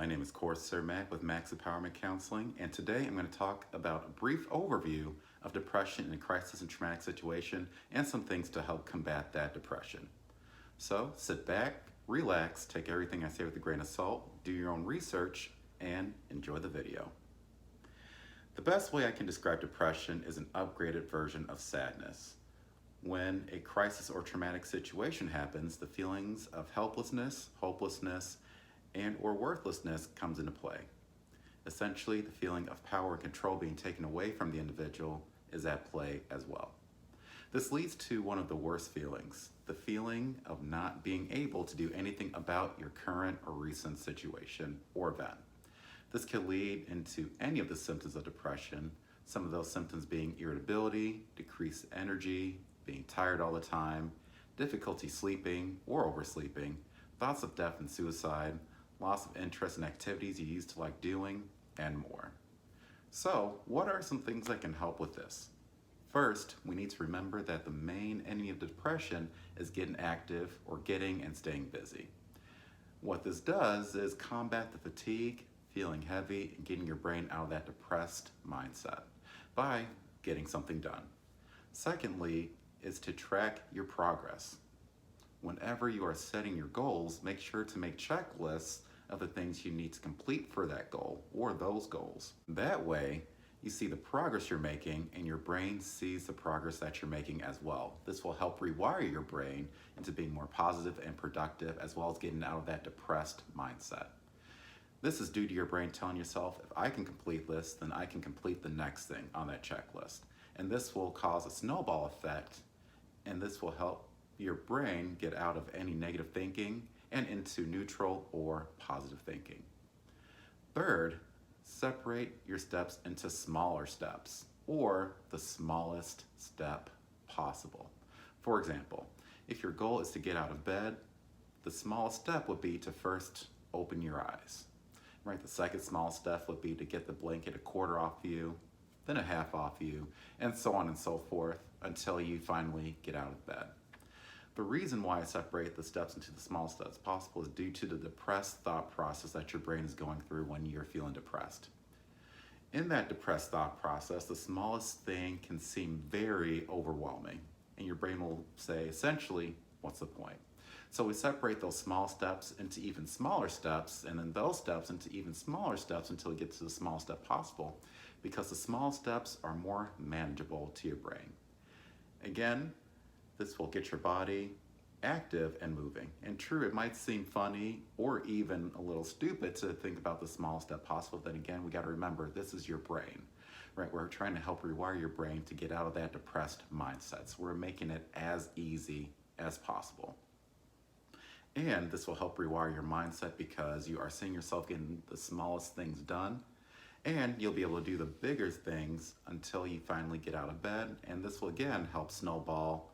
My name is Sir Mac with Max Empowerment Counseling, and today I'm going to talk about a brief overview of depression in a crisis and traumatic situation and some things to help combat that depression. So sit back, relax, take everything I say with a grain of salt, do your own research, and enjoy the video. The best way I can describe depression is an upgraded version of sadness. When a crisis or traumatic situation happens, the feelings of helplessness, hopelessness, and or worthlessness comes into play. Essentially, the feeling of power and control being taken away from the individual is at play as well. This leads to one of the worst feelings, the feeling of not being able to do anything about your current or recent situation or event. This can lead into any of the symptoms of depression, some of those symptoms being irritability, decreased energy, being tired all the time, difficulty sleeping or oversleeping, thoughts of death and suicide, loss of interest in activities you used to like doing, and more. So, what are some things that can help with this? First, we need to remember that the main enemy of depression is getting active or getting and staying busy. What this does is combat the fatigue, feeling heavy, and getting your brain out of that depressed mindset by getting something done. Secondly, is to track your progress. Whenever you are setting your goals, make sure to make checklists of the things you need to complete for that goal or those goals. That way, you see the progress you're making and your brain sees the progress that you're making as well. This will help rewire your brain into being more positive and productive, as well as getting out of that depressed mindset. This is due to your brain telling yourself, if I can complete this, then I can complete the next thing on that checklist. And this will cause a snowball effect, and this will help your brain get out of any negative thinking and into neutral or positive thinking. Third, separate your steps into smaller steps or the smallest step possible. For example, if your goal is to get out of bed, the smallest step would be to first open your eyes. Right? The second small step would be to get the blanket a quarter off you, then a half off you, and so on and so forth until you finally get out of bed. The reason why I separate the steps into the smallest steps possible is due to the depressed thought process that your brain is going through when you're feeling depressed. In that depressed thought process, the smallest thing can seem very overwhelming, and your brain will say, essentially, what's the point? So we separate those small steps into even smaller steps, and then those steps into even smaller steps until we get to the smallest step possible, because the small steps are more manageable to your brain. Again, this will get your body active and moving. And true, it might seem funny or even a little stupid to think about the smallest step possible. Then again, we got to remember, this is your brain, right? We're trying to help rewire your brain to get out of that depressed mindset. So we're making it as easy as possible. And this will help rewire your mindset because you are seeing yourself getting the smallest things done, and you'll be able to do the bigger things until you finally get out of bed. And this will again help snowball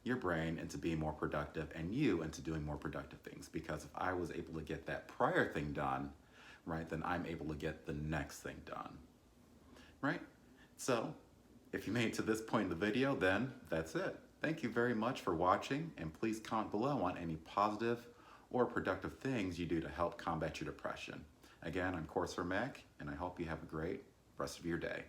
your brain into being more productive and you into doing more productive things. Because if I was able to get that prior thing done, right, then I'm able to get the next thing done, right? So if you made it to this point in the video, then that's it. Thank you very much for watching, and please comment below on any positive or productive things you do to help combat your depression. Again, I'm Sir Mac, and I hope you have a great rest of your day.